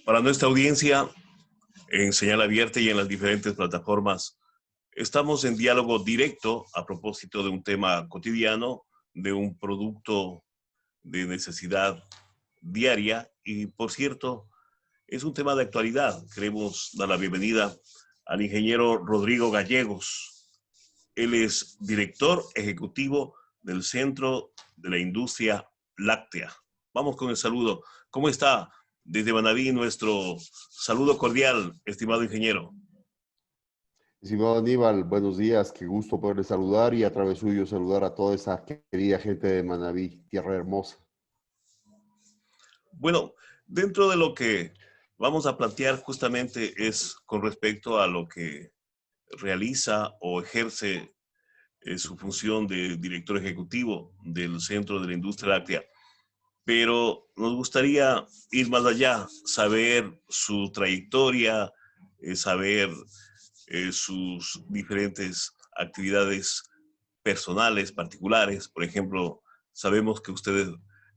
Para nuestra audiencia, en señal abierta y en las diferentes plataformas, estamos en diálogo directo a propósito de un tema cotidiano, de un producto de necesidad diaria y, por cierto, es un tema de actualidad. Queremos dar la bienvenida al ingeniero Rodrigo Gallegos. Él es director ejecutivo del Centro de la Industria Láctea. Vamos con el saludo. ¿Cómo está? Desde Manabí, nuestro saludo cordial, estimado ingeniero. Estimado Aníbal, buenos días, qué gusto poderle saludar y a través suyo saludar a toda esa querida gente de Manabí, tierra hermosa. Bueno, dentro de lo que vamos a plantear justamente es con respecto a lo que realiza o ejerce su función de director ejecutivo del Centro de la Industria Láctea. Pero nos gustaría ir más allá, saber su trayectoria, saber sus diferentes actividades personales, particulares. Por ejemplo, sabemos que usted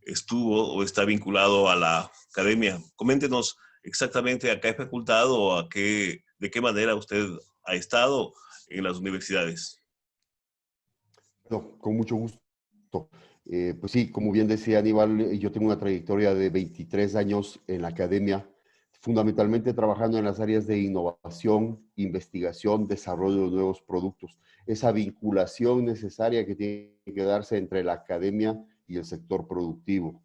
estuvo o está vinculado a la academia. Coméntenos exactamente a qué facultad o de qué manera usted ha estado en las universidades. No, con mucho gusto. Pues sí, como bien decía Aníbal, yo tengo una trayectoria de 23 años en la academia, fundamentalmente trabajando en las áreas de innovación, investigación, desarrollo de nuevos productos. Esa vinculación necesaria que tiene que darse entre la academia y el sector productivo.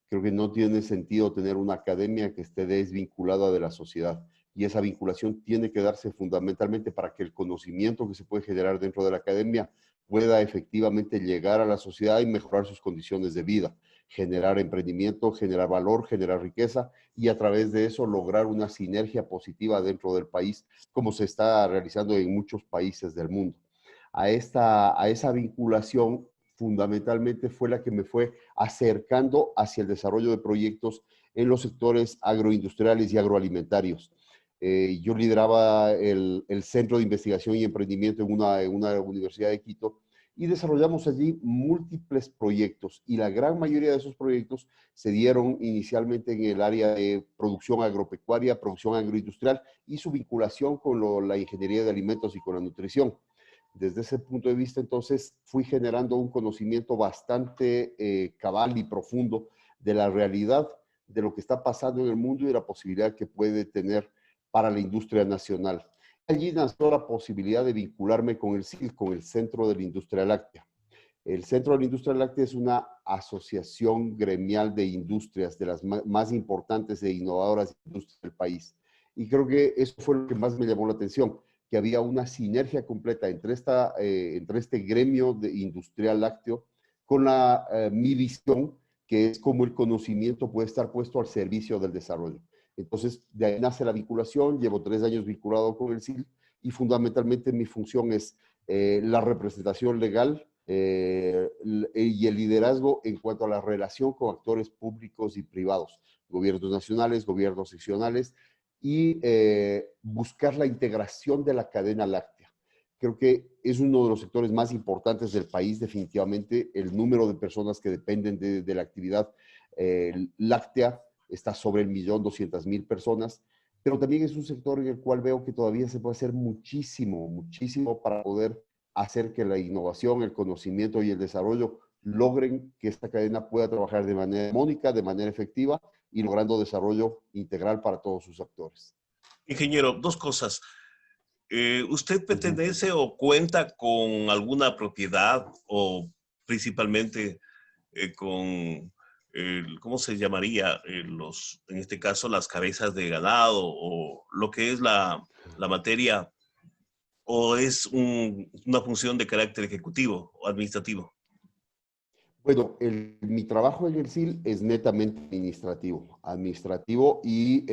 Creo que no tiene sentido tener una academia que esté desvinculada de la sociedad. Y esa vinculación tiene que darse fundamentalmente para que el conocimiento que se puede generar dentro de la academia pueda efectivamente llegar a la sociedad y mejorar sus condiciones de vida, generar emprendimiento, generar valor, generar riqueza y a través de eso lograr una sinergia positiva dentro del país, como se está realizando en muchos países del mundo. A esa vinculación fundamentalmente fue la que me fue acercando hacia el desarrollo de proyectos en los sectores agroindustriales y agroalimentarios. Yo lideraba el Centro de Investigación y Emprendimiento en una universidad de Quito y desarrollamos allí múltiples proyectos y la gran mayoría de esos proyectos se dieron inicialmente en el área de producción agropecuaria, producción agroindustrial y su vinculación con la ingeniería de alimentos y con la nutrición. Desde ese punto de vista, entonces, fui generando un conocimiento bastante cabal y profundo de la realidad de lo que está pasando en el mundo y de la posibilidad que puede tener para la industria nacional. Allí nació la posibilidad de vincularme con el CIL, con el Centro de la Industria Láctea. El Centro de la Industria Láctea es una asociación gremial de industrias, de las más importantes e innovadoras industrias del país. Y creo que eso fue lo que más me llamó la atención, que había una sinergia completa entre este gremio industrial lácteo con mi visión, que es cómo el conocimiento puede estar puesto al servicio del desarrollo. Entonces, de ahí nace la vinculación, llevo 3 años vinculado con el CIL y fundamentalmente mi función es la representación legal y el liderazgo en cuanto a la relación con actores públicos y privados, gobiernos nacionales, gobiernos seccionales, y buscar la integración de la cadena láctea. Creo que es uno de los sectores más importantes del país, definitivamente. El número de personas que dependen de la actividad láctea está sobre 1.200.000 personas, pero también es un sector en el cual veo que todavía se puede hacer muchísimo, muchísimo para poder hacer que la innovación, el conocimiento y el desarrollo logren que esta cadena pueda trabajar de manera armónica, de manera efectiva y logrando desarrollo integral para todos sus actores. Ingeniero, dos cosas. ¿Usted pertenece o cuenta con alguna propiedad o principalmente con, ¿cómo se llamaría? En este caso, las cabezas de ganado o lo que es la materia, o es una función de carácter ejecutivo o administrativo? Bueno, mi trabajo en el CIL es netamente administrativo y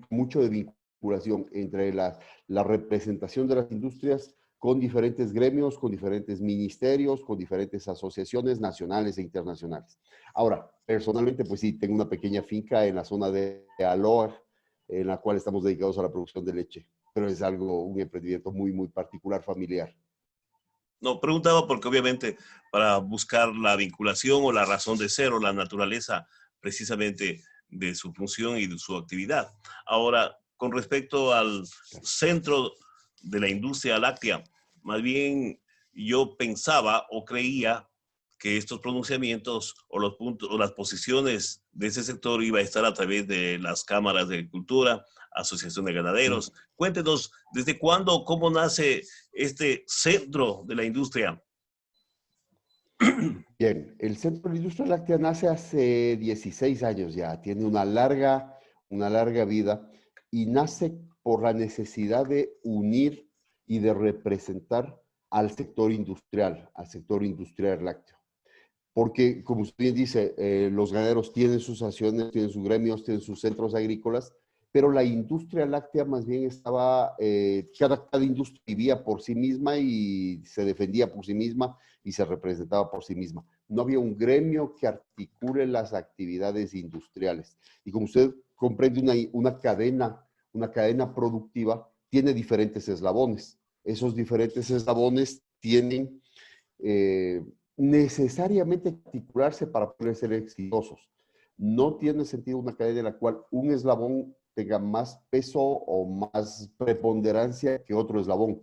mucho de vinculación entre la representación de las industrias con diferentes gremios, con diferentes ministerios, con diferentes asociaciones nacionales e internacionales. Ahora, personalmente, pues sí, tengo una pequeña finca en la zona de Aloa, en la cual estamos dedicados a la producción de leche, pero es un emprendimiento muy, muy particular, familiar. No, preguntaba porque obviamente para buscar la vinculación o la razón de ser o la naturaleza precisamente de su función y de su actividad. Ahora, con respecto al centro de la industria láctea, más bien yo pensaba o creía que estos pronunciamientos o los puntos o las posiciones de ese sector iba a estar a través de las cámaras de agricultura, asociación de ganaderos. Cuéntenos, ¿desde cuándo, cómo nace este centro de la industria? Bien, el Centro de la Industria Láctea nace hace 16 años ya, tiene una larga vida y nace por la necesidad de unir y de representar al sector industrial lácteo. Porque, como usted bien dice, los ganaderos tienen sus asociaciones, tienen sus gremios, tienen sus centros agrícolas, pero la industria láctea más bien estaba, cada industria vivía por sí misma y se defendía por sí misma y se representaba por sí misma. No había un gremio que articule las actividades industriales. Y como usted comprende, una cadena productiva tiene diferentes eslabones. Esos diferentes eslabones tienen necesariamente articularse para poder ser exitosos. No tiene sentido una cadena en la cual un eslabón tenga más peso o más preponderancia que otro eslabón.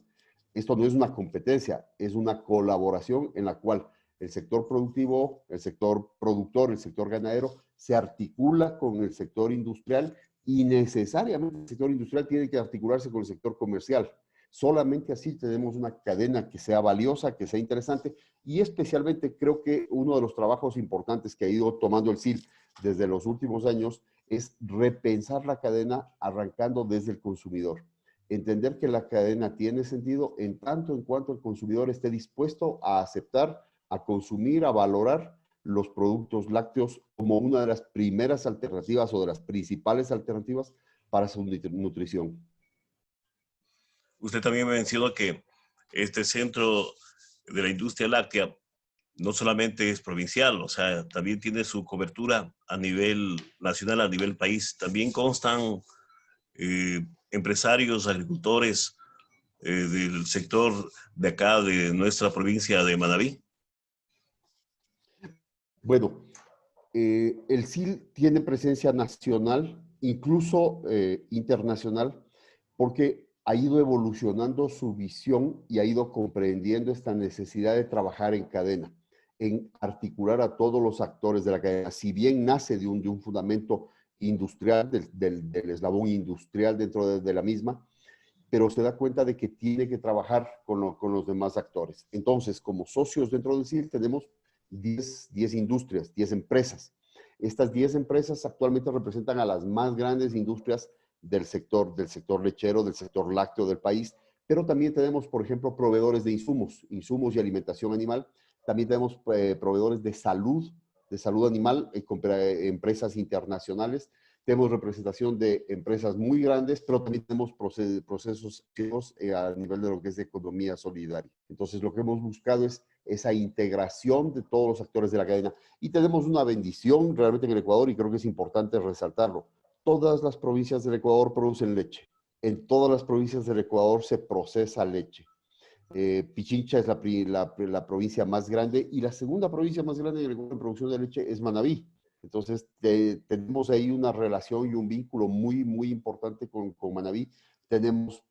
Esto no es una competencia, es una colaboración en la cual el sector productivo, el sector productor, el sector ganadero se articula con el sector industrial y necesariamente el sector industrial tiene que articularse con el sector comercial. Solamente así tenemos una cadena que sea valiosa, que sea interesante y especialmente creo que uno de los trabajos importantes que ha ido tomando el CIL desde los últimos años es repensar la cadena arrancando desde el consumidor. Entender que la cadena tiene sentido en tanto en cuanto el consumidor esté dispuesto a aceptar, a consumir, a valorar los productos lácteos como una de las primeras alternativas o de las principales alternativas para su nutrición. Usted también mencionó que este centro de la industria láctea no solamente es provincial, o sea, también tiene su cobertura a nivel nacional, a nivel país. También constan empresarios, agricultores del sector de acá, de nuestra provincia de Manabí. Bueno, el CIL tiene presencia nacional, incluso internacional, porque ha ido evolucionando su visión y ha ido comprendiendo esta necesidad de trabajar en cadena, en articular a todos los actores de la cadena. Si bien nace de un fundamento industrial, del eslabón industrial dentro de la misma, pero se da cuenta de que tiene que trabajar con los demás actores. Entonces, como socios dentro del CIL tenemos 10 industrias, 10 empresas. Estas 10 empresas actualmente representan a las más grandes industrias del sector lechero, del sector lácteo del país, pero también tenemos, por ejemplo, proveedores de insumos y alimentación animal. También tenemos proveedores de salud animal, empresas internacionales. Tenemos representación de empresas muy grandes, pero también tenemos procesos a nivel de lo que es de economía solidaria. Entonces, lo que hemos buscado es esa integración de todos los actores de la cadena. Y tenemos una bendición realmente en el Ecuador, y creo que es importante resaltarlo. Todas las provincias del Ecuador producen leche. En todas las provincias del Ecuador se procesa leche. Pichincha es la provincia más grande y la segunda provincia más grande en producción de leche es Manabí. Entonces, tenemos ahí una relación y un vínculo muy importante con Manabí. Tenemos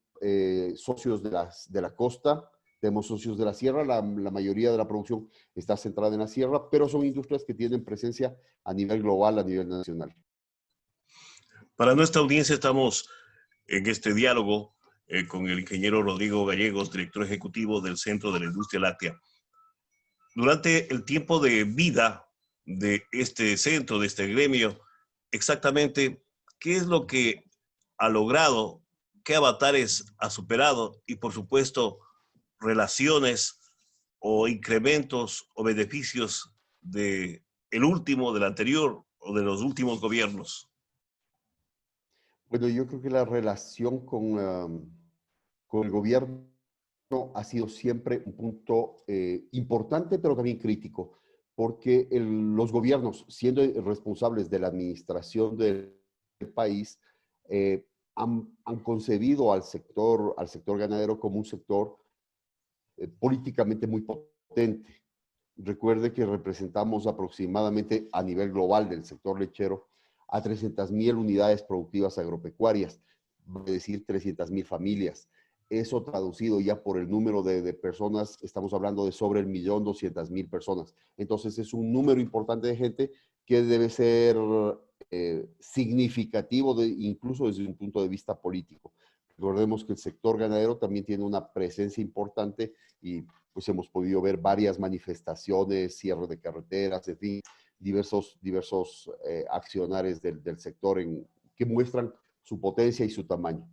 socios de la costa, tenemos socios de la sierra, la mayoría de la producción está centrada en la sierra, pero son industrias que tienen presencia a nivel global, a nivel nacional. Para nuestra audiencia estamos en este diálogo con el ingeniero Rodrigo Gallegos, director ejecutivo del Centro de la Industria Láctea. Durante el tiempo de vida de este centro, de este gremio, exactamente qué es lo que ha logrado, qué avatares ha superado y, por supuesto, relaciones o incrementos o beneficios de el último, del anterior o de los últimos gobiernos. Bueno, yo creo que la relación con el gobierno ha sido siempre un punto importante, pero también crítico, porque los gobiernos, siendo responsables de la administración del país, han concebido al sector ganadero como un sector políticamente muy potente. Recuerde que representamos aproximadamente a nivel global del sector lechero a 300.000 unidades productivas agropecuarias, es decir, 300.000 familias. Eso traducido ya por el número de personas, estamos hablando de sobre 1.200.000 personas. Entonces es un número importante de gente que debe ser significativo incluso desde un punto de vista político. Recordemos que el sector ganadero también tiene una presencia importante y pues hemos podido ver varias manifestaciones, cierre de carreteras, en fin, diversos accionares del sector que muestran su potencia y su tamaño.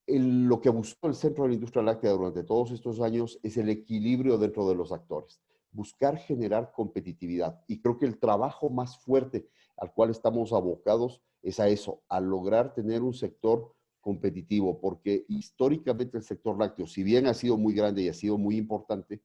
Lo que buscó el Centro de la Industria Láctea durante todos estos años es el equilibrio dentro de los actores, buscar generar competitividad. Y creo que el trabajo más fuerte al cual estamos abocados es a eso, a lograr tener un sector competitivo, porque históricamente el sector lácteo, si bien ha sido muy grande y ha sido muy importante,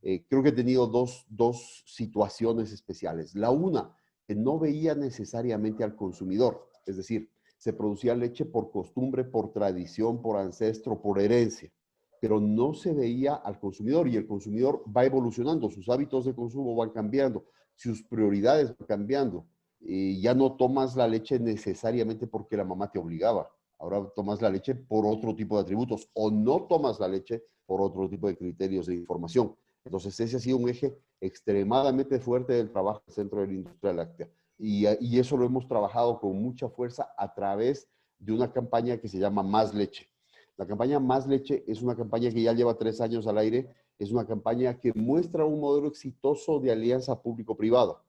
creo que ha tenido dos situaciones especiales. La una, que no veía necesariamente al consumidor, es decir, se producía leche por costumbre, por tradición, por ancestro, por herencia, pero no se veía al consumidor y el consumidor va evolucionando, sus hábitos de consumo van cambiando, sus prioridades van cambiando. Ya no tomas la leche necesariamente porque la mamá te obligaba, ahora tomas la leche por otro tipo de atributos o no tomas la leche por otro tipo de criterios de información. Entonces ese ha sido un eje extremadamente fuerte del trabajo del Centro de la Industria Láctea. Y eso lo hemos trabajado con mucha fuerza a través de una campaña que se llama Más Leche. La campaña Más Leche es una campaña que ya lleva 3 años al aire, es una campaña que muestra un modelo exitoso de alianza público-privada.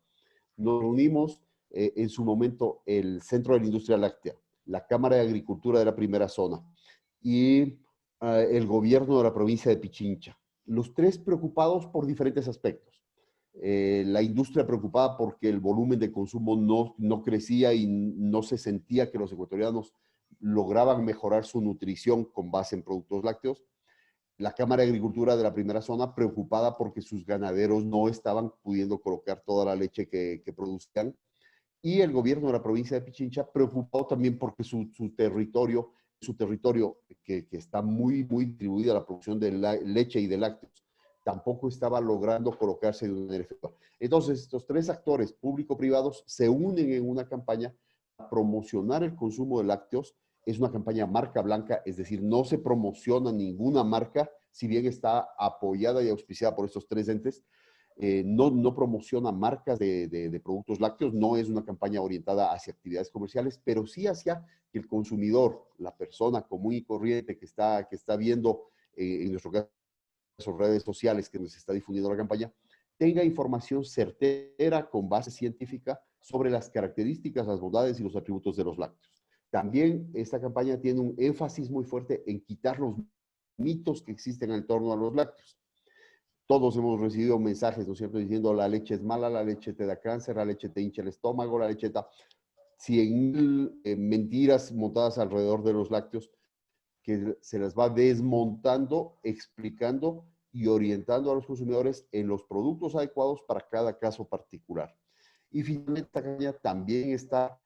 Nos reunimos en su momento el Centro de la Industria Láctea, la Cámara de Agricultura de la Primera Zona y el gobierno de la provincia de Pichincha. Los tres preocupados por diferentes aspectos. La industria preocupada porque el volumen de consumo no crecía y no se sentía que los ecuatorianos lograban mejorar su nutrición con base en productos lácteos. La Cámara de Agricultura de la Primera Zona preocupada porque sus ganaderos no estaban pudiendo colocar toda la leche que producían. Y el gobierno de la provincia de Pichincha preocupado también porque su territorio que está muy distribuido a la producción de leche y de lácteos, tampoco estaba logrando colocarse de una manera efectiva. Entonces, estos tres actores público-privados se unen en una campaña a promocionar el consumo de lácteos. Es una campaña marca blanca, es decir, no se promociona ninguna marca, si bien está apoyada y auspiciada por estos tres entes. No promociona marcas de productos lácteos, no es una campaña orientada hacia actividades comerciales, pero sí hacia que el consumidor, la persona común y corriente que está viendo, en nuestro caso, redes sociales que nos está difundiendo la campaña, tenga información certera con base científica sobre las características, las bondades y los atributos de los lácteos. También esta campaña tiene un énfasis muy fuerte en quitar los mitos que existen en torno a los lácteos. Todos hemos recibido mensajes, ¿no es cierto?, diciendo la leche es mala, la leche te da cáncer, la leche te hincha el estómago, la leche da 100.000 mentiras montadas alrededor de los lácteos que se las va desmontando, explicando y orientando a los consumidores en los productos adecuados para cada caso particular. Y finalmente, esta campaña también está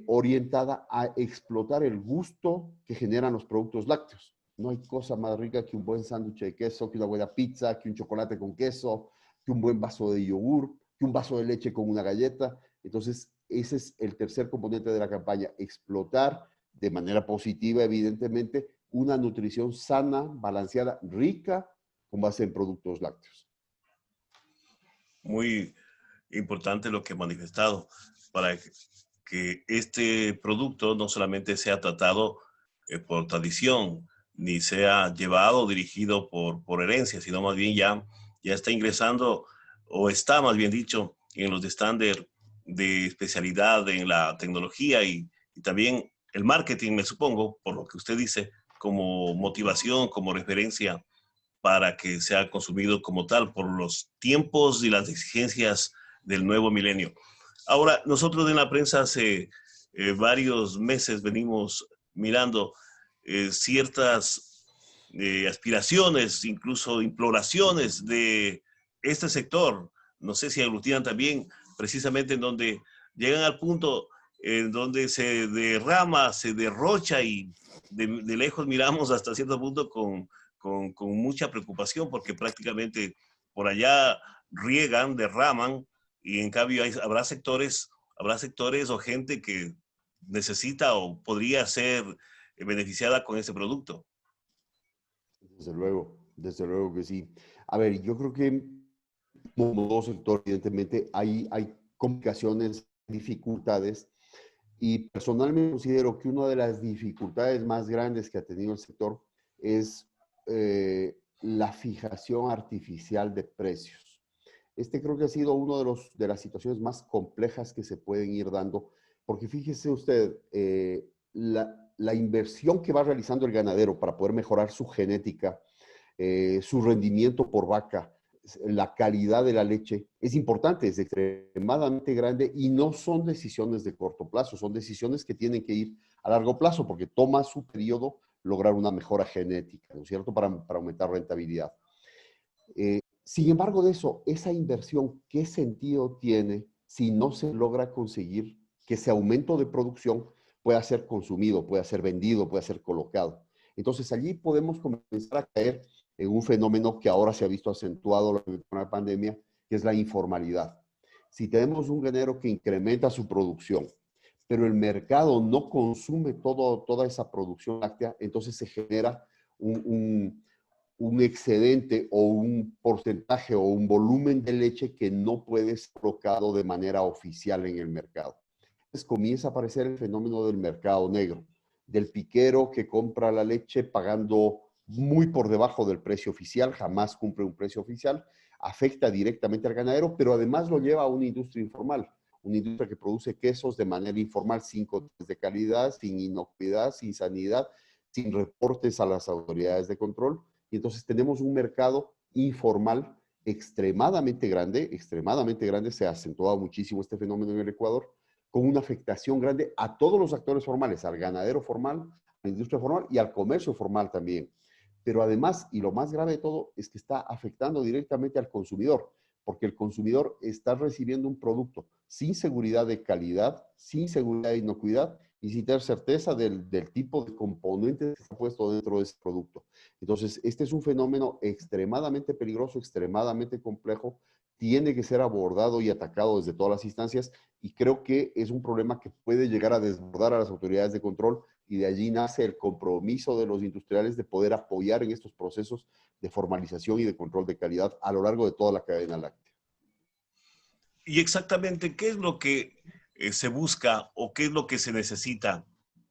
orientada a explotar el gusto que generan los productos lácteos. No hay cosa más rica que un buen sándwich de queso, que una buena pizza, que un chocolate con queso, que un buen vaso de yogur, que un vaso de leche con una galleta. Entonces, ese es el tercer componente de la campaña, explotar de manera positiva, evidentemente, una nutrición sana, balanceada, rica, con base en productos lácteos. Muy importante lo que he manifestado para que este producto no solamente sea tratado por tradición, ni sea llevado o dirigido por herencia, sino más bien ya está ingresando, o está más bien dicho, en los estándares de especialidad en la tecnología y también el marketing, me supongo, por lo que usted dice, como motivación, como referencia para que sea consumido como tal por los tiempos y las exigencias del nuevo milenio. Ahora, nosotros en la prensa hace varios meses venimos mirando ciertas aspiraciones, incluso imploraciones de este sector. No sé si aglutinan también precisamente en donde llegan al punto en donde se derrama, se derrocha y de lejos miramos hasta cierto punto con mucha preocupación porque prácticamente por allá riegan, derraman y en cambio habrá sectores habrá sectores o gente que necesita o podría ser beneficiada con ese producto. Desde luego que sí. A ver, yo creo que como todo sector, evidentemente, hay complicaciones, dificultades, y personalmente considero que una de las dificultades más grandes que ha tenido el sector es la fijación artificial de precios. Este creo que ha sido uno de las situaciones más complejas que se pueden ir dando, porque fíjese usted, la inversión que va realizando el ganadero para poder mejorar su genética, su rendimiento por vaca, la calidad de la leche, es importante, es extremadamente grande y no son decisiones de corto plazo, son decisiones que tienen que ir a largo plazo porque toma su periodo lograr una mejora genética, ¿no es cierto?, para aumentar rentabilidad. Sin embargo de eso, esa inversión, ¿qué sentido tiene si no se logra conseguir que ese aumento de producción pueda ser consumido, pueda ser vendido, pueda ser colocado? Entonces allí podemos comenzar a caer en un fenómeno que ahora se ha visto acentuado con la pandemia, que es la informalidad. Si tenemos un ganadero que incrementa su producción, pero el mercado no consume toda esa producción láctea, entonces se genera un excedente o un porcentaje o un volumen de leche que no puede ser colocado de manera oficial en el mercado. Entonces comienza a aparecer el fenómeno del mercado negro, del piquero que compra la leche pagando muy por debajo del precio oficial, jamás cumple un precio oficial, afecta directamente al ganadero, pero además lo lleva a una industria informal, una industria que produce quesos de manera informal, sin controles de calidad, sin inocuidad, sin sanidad, sin reportes a las autoridades de control. Y entonces tenemos un mercado informal extremadamente grande, se ha acentuado muchísimo este fenómeno en el Ecuador, con una afectación grande a todos los actores formales, al ganadero formal, a la industria formal y al comercio formal también. Pero además, y lo más grave de todo, es que está afectando directamente al consumidor, porque el consumidor está recibiendo un producto sin seguridad de calidad, sin seguridad de inocuidad y sin tener certeza del tipo de componentes que está puesto dentro de ese producto. Entonces, este es un fenómeno extremadamente peligroso, extremadamente complejo, tiene que ser abordado y atacado desde todas las instancias y creo que es un problema que puede llegar a desbordar a las autoridades de control y de allí nace el compromiso de los industriales de poder apoyar en estos procesos de formalización y de control de calidad a lo largo de toda la cadena láctea. Y exactamente, ¿qué es lo que se busca o qué es lo que se necesita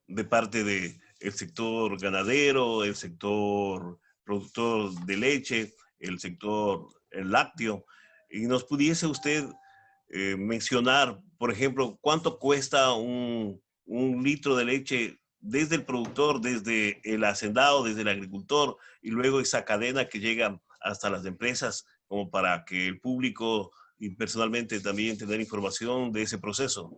de parte del sector ganadero, el sector productor de leche, el sector lácteo? Y nos pudiese usted mencionar, por ejemplo, cuánto cuesta un litro de leche desde el productor, desde el hacendado, desde el agricultor y luego esa cadena que llega hasta las empresas, como para que el público y personalmente también tener información de ese proceso.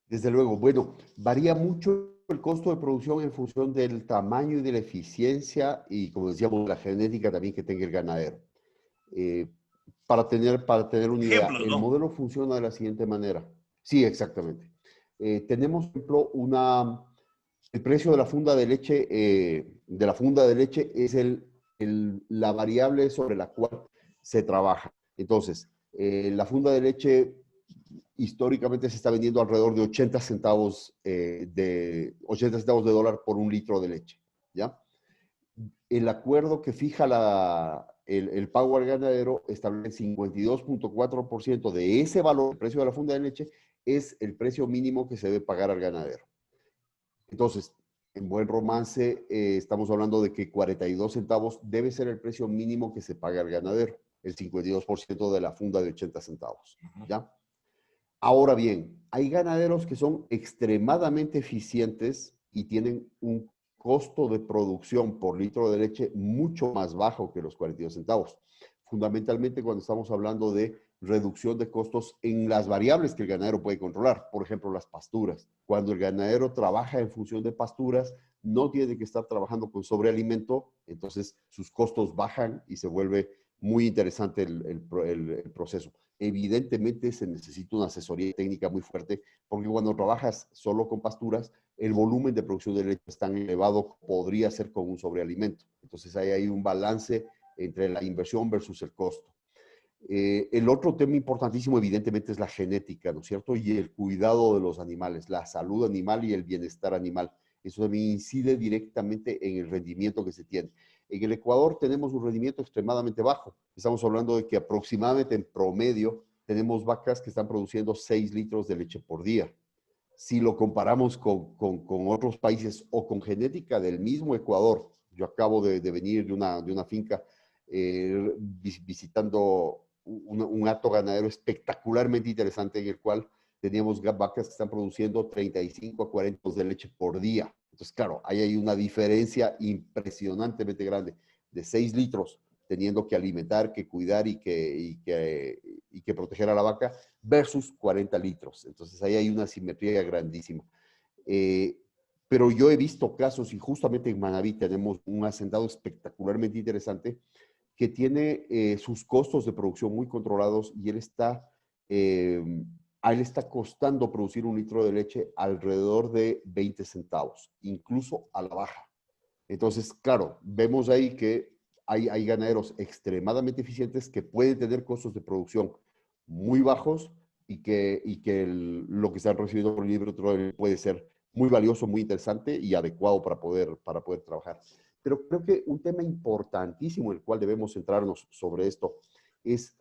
Desde luego, bueno, varía mucho el costo de producción en función del tamaño y de la eficiencia y, como decíamos, la genética también que tenga el ganadero. Eh, para tener una idea, Ejemplos, el ¿no? modelo funciona de la siguiente manera. Sí, exactamente. Tenemos, por ejemplo, el precio de la funda de leche es la variable sobre la cual se trabaja. Entonces, la funda de leche históricamente se está vendiendo alrededor de 80 centavos de dólar por un litro de leche, ¿ya? El acuerdo que fija el pago al ganadero establece 52.4% de ese valor, el precio de la funda de leche, es el precio mínimo que se debe pagar al ganadero. Entonces, en buen romance, estamos hablando de que 42 centavos debe ser el precio mínimo que se paga al ganadero, el 52% de la funda de 80 centavos, ¿ya? Ahora bien, hay ganaderos que son extremadamente eficientes y tienen un costo de producción por litro de leche mucho más bajo que los 42 centavos. Fundamentalmente cuando estamos hablando de reducción de costos en las variables que el ganadero puede controlar, por ejemplo, las pasturas. Cuando el ganadero trabaja en función de pasturas, no tiene que estar trabajando con sobrealimento, entonces sus costos bajan y se vuelve muy interesante el proceso. Evidentemente se necesita una asesoría técnica muy fuerte, porque cuando trabajas solo con pasturas, el volumen de producción de leche es tan elevado, podría ser con un sobrealimento. Entonces ahí hay un balance entre la inversión versus el costo. El otro tema importantísimo, evidentemente, es la genética, ¿no es cierto? Y el cuidado de los animales, la salud animal y el bienestar animal. Eso también incide directamente en el rendimiento que se tiene. En el Ecuador tenemos un rendimiento extremadamente bajo. Estamos hablando de que aproximadamente en promedio tenemos vacas que están produciendo 6 litros de leche por día. Si lo comparamos con otros países o con genética del mismo Ecuador, yo acabo de venir de una finca visitando un hato ganadero espectacularmente interesante en el cual teníamos vacas que están produciendo 35 a 40 litros de leche por día. Entonces, claro, ahí hay una diferencia impresionantemente grande de 6 litros teniendo que alimentar, que cuidar y que proteger a la vaca versus 40 litros. Entonces, ahí hay una simetría grandísima. Eh, pero yo he visto casos, y justamente en Manabí tenemos un hacendado espectacularmente interesante, que tiene sus costos de producción muy controlados y a él está costando producir un litro de leche alrededor de 20 centavos, incluso a la baja. Entonces, claro, vemos ahí que hay ganaderos extremadamente eficientes que pueden tener costos de producción muy bajos lo que están recibiendo por el litro puede ser muy valioso, muy interesante y adecuado para poder trabajar. Pero creo que un tema importantísimo en el cual debemos centrarnos sobre esto es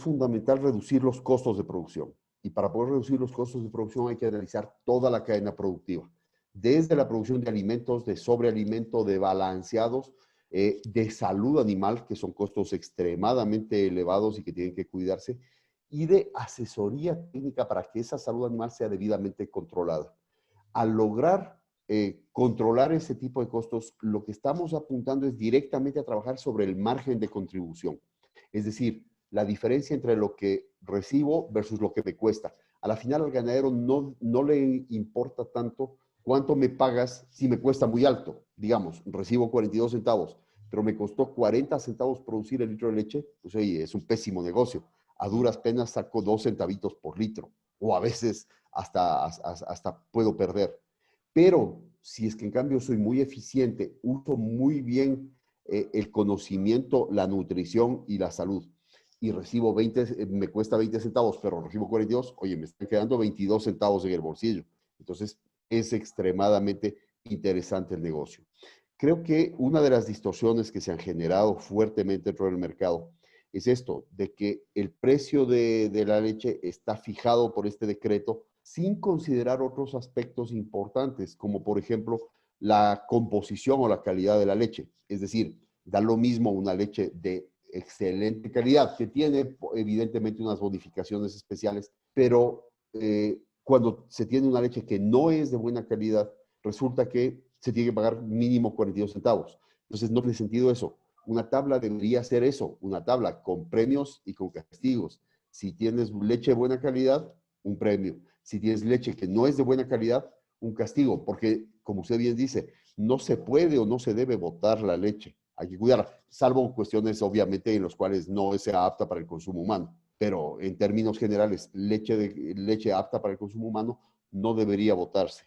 fundamental reducir los costos de producción. Y para poder reducir los costos de producción hay que analizar toda la cadena productiva. Desde la producción de alimentos, de sobrealimento, de balanceados, de salud animal, que son costos extremadamente elevados y que tienen que cuidarse, y de asesoría técnica para que esa salud animal sea debidamente controlada. Al lograr controlar ese tipo de costos, lo que estamos apuntando es directamente a trabajar sobre el margen de contribución. Es decir, la diferencia entre lo que recibo versus lo que me cuesta. A la final al ganadero no le importa tanto cuánto me pagas si me cuesta muy alto. Digamos, recibo 42 centavos, pero me costó 40 centavos producir el litro de leche, pues oye, es un pésimo negocio. A duras penas saco 2 centavitos por litro, o a veces hasta puedo perder. Pero si es que en cambio soy muy eficiente, uso muy bien el conocimiento, la nutrición y la salud, y recibo 20, me cuesta 20 centavos, pero recibo 42, oye, me están quedando 22 centavos en el bolsillo. Entonces, es extremadamente interesante el negocio. Creo que una de las distorsiones que se han generado fuertemente dentro del mercado es esto, de que el precio de la leche está fijado por este decreto sin considerar otros aspectos importantes, como por ejemplo la composición o la calidad de la leche. Es decir, da lo mismo una leche de excelente calidad, que tiene evidentemente unas bonificaciones especiales, pero cuando se tiene una leche que no es de buena calidad, resulta que se tiene que pagar mínimo 42 centavos. Entonces no tiene sentido eso. Una tabla debería ser eso, una tabla con premios y con castigos. Si tienes leche de buena calidad, un premio. Si tienes leche que no es de buena calidad, un castigo, porque como usted bien dice, no se puede o no se debe botar la leche. Hay que cuidarla, salvo cuestiones obviamente en las cuales no sea apta para el consumo humano. Pero en términos generales, leche apta para el consumo humano no debería botarse.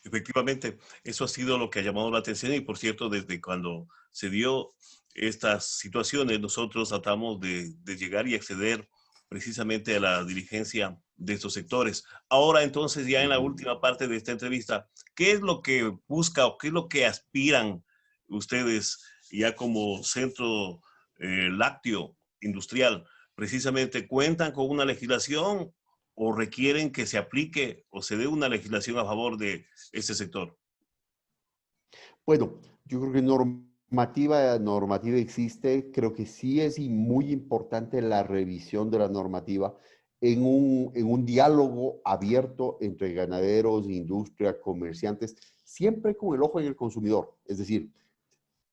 Efectivamente, eso ha sido lo que ha llamado la atención y por cierto, desde cuando se dio estas situaciones, nosotros tratamos de llegar y acceder precisamente a la dirigencia de estos sectores. Ahora entonces, ya en la última parte de esta entrevista, ¿qué es lo que busca o qué es lo que aspiran ustedes ya como centro lácteo industrial? Precisamente, ¿cuentan con una legislación o requieren que se aplique o se dé una legislación a favor de ese sector? Bueno, yo creo que normativa existe. Creo que sí es muy importante la revisión de la normativa en un diálogo abierto entre ganaderos, industria, comerciantes, siempre con el ojo en el consumidor. Es decir,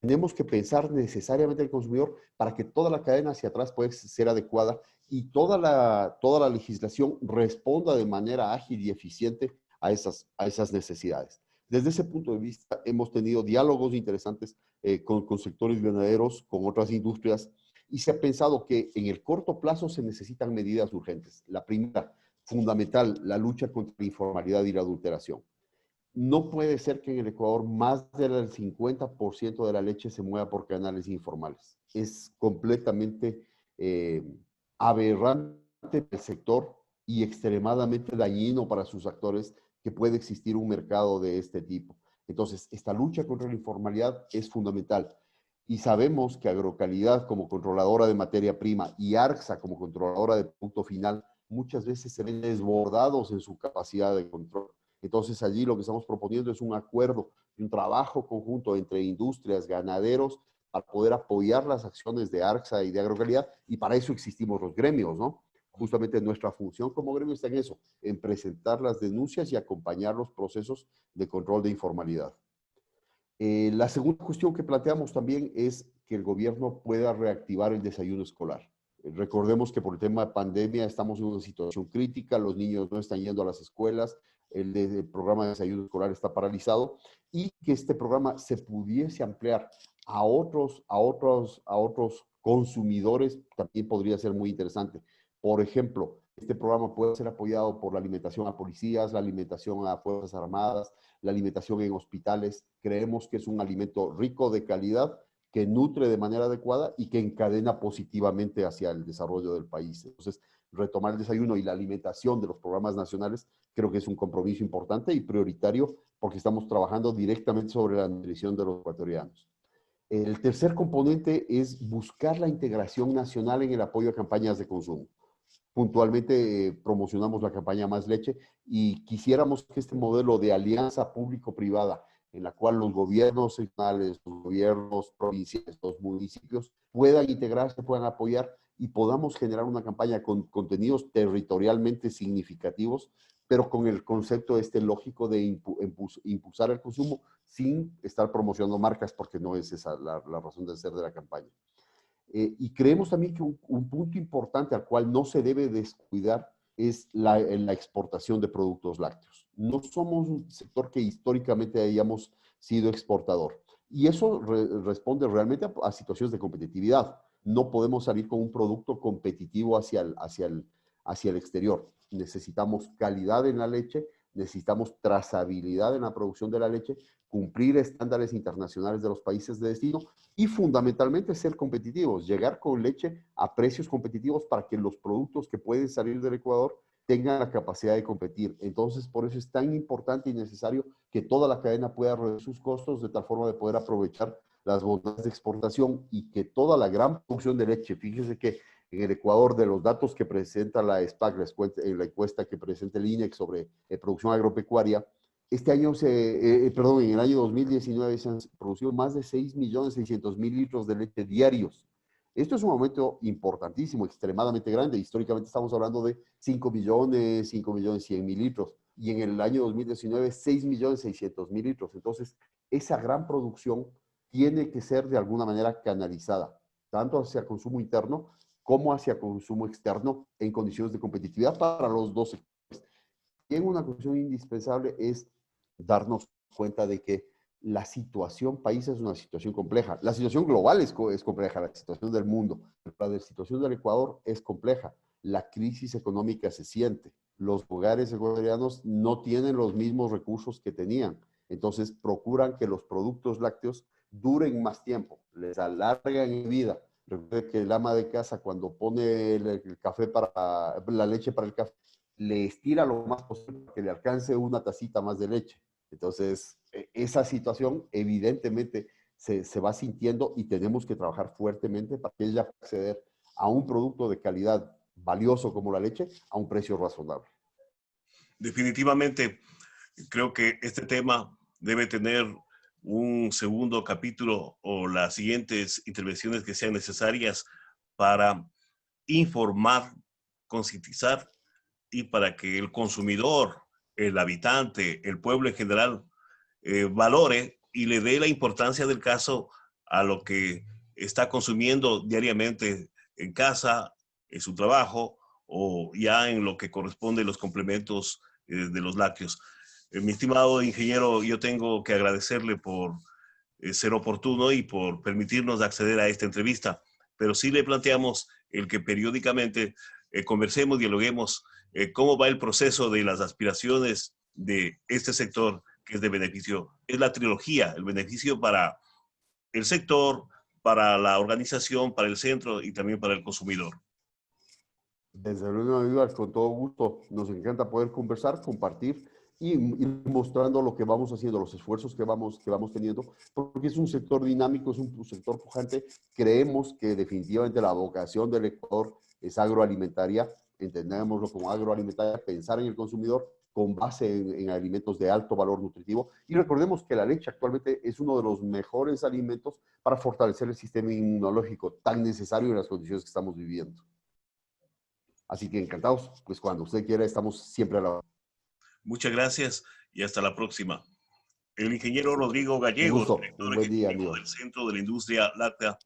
tenemos que pensar necesariamente en el consumidor para que toda la cadena hacia atrás pueda ser adecuada y toda la legislación responda de manera ágil y eficiente a esas necesidades. Desde ese punto de vista, hemos tenido diálogos interesantes con sectores ganaderos, con otras industrias, y se ha pensado que en el corto plazo se necesitan medidas urgentes. La primera, fundamental, la lucha contra la informalidad y la adulteración. no puede ser que en el Ecuador más del 50% de la leche se mueva por canales informales. Es completamente eh, aberrante el sector y extremadamente dañino para sus actores que puede existir un mercado de este tipo. Entonces, esta lucha contra la informalidad es fundamental. Y sabemos que Agrocalidad como controladora de materia prima y ARCSA como controladora de producto final muchas veces se ven desbordados en su capacidad de control. Entonces allí lo que estamos proponiendo es un acuerdo y un trabajo conjunto entre industrias, ganaderos, para poder apoyar las acciones de ARCSA y de Agrocalidad, y para eso existimos los gremios, ¿no? Justamente nuestra función como gremio está en eso, en presentar las denuncias y acompañar los procesos de control de informalidad. La segunda cuestión que planteamos también es que el gobierno pueda reactivar el desayuno escolar. Recordemos que por el tema de pandemia estamos en una situación crítica, los niños no están yendo a las escuelas, el programa de desayuno escolar está paralizado y que este programa se pudiese ampliar a otros consumidores también podría ser muy interesante. Por ejemplo, este programa puede ser apoyado por la alimentación a policías, la alimentación a Fuerzas Armadas, la alimentación en hospitales. Creemos que es un alimento rico de calidad, que nutre de manera adecuada y que encadena positivamente hacia el desarrollo del país. Entonces, retomar el desayuno y la alimentación de los programas nacionales creo que es un compromiso importante y prioritario porque estamos trabajando directamente sobre la nutrición de los ecuatorianos. El tercer componente es buscar la integración nacional en el apoyo a campañas de consumo. Puntualmente promocionamos la campaña Más Leche y quisiéramos que este modelo de alianza público-privada, en la cual los gobiernos regionales, los gobiernos provinciales, los municipios puedan integrarse, puedan apoyar y podamos generar una campaña con contenidos territorialmente significativos, pero con el concepto lógico de impulsar el consumo sin estar promocionando marcas, porque no es esa la razón de ser de la campaña. Y creemos también que un punto importante al cual no se debe descuidar es la exportación de productos lácteos. No somos un sector que históricamente hayamos sido exportador. Y eso responde realmente a situaciones de competitividad. No podemos salir con un producto competitivo hacia el exterior. Necesitamos calidad en la leche, necesitamos trazabilidad en la producción de la leche, cumplir estándares internacionales de los países de destino y fundamentalmente ser competitivos, llegar con leche a precios competitivos para que los productos que pueden salir del Ecuador tengan la capacidad de competir. Entonces, por eso es tan importante y necesario que toda la cadena pueda reducir sus costos de tal forma de poder aprovechar las bondades de exportación y que toda la gran producción de leche, fíjese que en el Ecuador, de los datos que presenta la SPAC, la encuesta que presenta el INEC sobre producción agropecuaria, este año, en el año 2019 se han producido más de 6.600.000 litros de leche diarios. Esto es un aumento importantísimo, extremadamente grande. Históricamente estamos hablando de 5 millones, 5.100.000 litros. Y en el año 2019, 6.600.000 litros. Entonces, esa gran producción tiene que ser de alguna manera canalizada, tanto hacia consumo interno como hacia consumo externo en condiciones de competitividad para los dos sectores. Y en una cuestión indispensable es darnos cuenta de que la situación país es una situación compleja. La situación global es compleja, la situación del mundo. La situación del Ecuador es compleja. La crisis económica se siente. Los hogares ecuatorianos no tienen los mismos recursos que tenían. Entonces procuran que los productos lácteos duren más tiempo, les alargan en vida. Recuerde que el ama de casa cuando pone el café la leche para el café, le estira lo más posible para que le alcance una tacita más de leche. Entonces, esa situación evidentemente se va sintiendo y tenemos que trabajar fuertemente para que ella pueda acceder a un producto de calidad valioso como la leche a un precio razonable. Definitivamente, creo que este tema debe tener un segundo capítulo o las siguientes intervenciones que sean necesarias para informar, concientizar y para que el consumidor, el habitante, el pueblo en general, valore y le dé la importancia del caso a lo que está consumiendo diariamente en casa, en su trabajo o ya en lo que corresponde a los complementos de los lácteos. Mi estimado ingeniero, yo tengo que agradecerle por ser oportuno y por permitirnos acceder a esta entrevista, pero sí le planteamos el que periódicamente conversemos, dialoguemos cómo va el proceso de las aspiraciones de este sector que es de beneficio, es la trilogía, el beneficio para el sector, para la organización, para el centro y también para el consumidor. Desde luego, Aníbal, con todo gusto. Nos encanta poder conversar, compartir y ir mostrando lo que vamos haciendo, los esfuerzos que vamos teniendo, porque es un sector dinámico, es un sector pujante. Creemos que definitivamente la vocación del Ecuador es agroalimentaria, entendámoslo como agroalimentaria, pensar en el consumidor con base en alimentos de alto valor nutritivo. Y recordemos que la leche actualmente es uno de los mejores alimentos para fortalecer el sistema inmunológico tan necesario en las condiciones que estamos viviendo. Así que encantados, pues cuando usted quiera estamos siempre a la hora. Muchas gracias y hasta la próxima. El ingeniero Rodrigo Un Gallegos, gusto, director un buen día, ejecutivo Aníbal. del Centro de la Industria Láctea,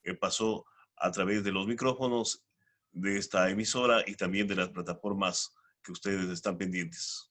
que pasó a través de los micrófonos de esta emisora y también de las plataformas que ustedes están pendientes.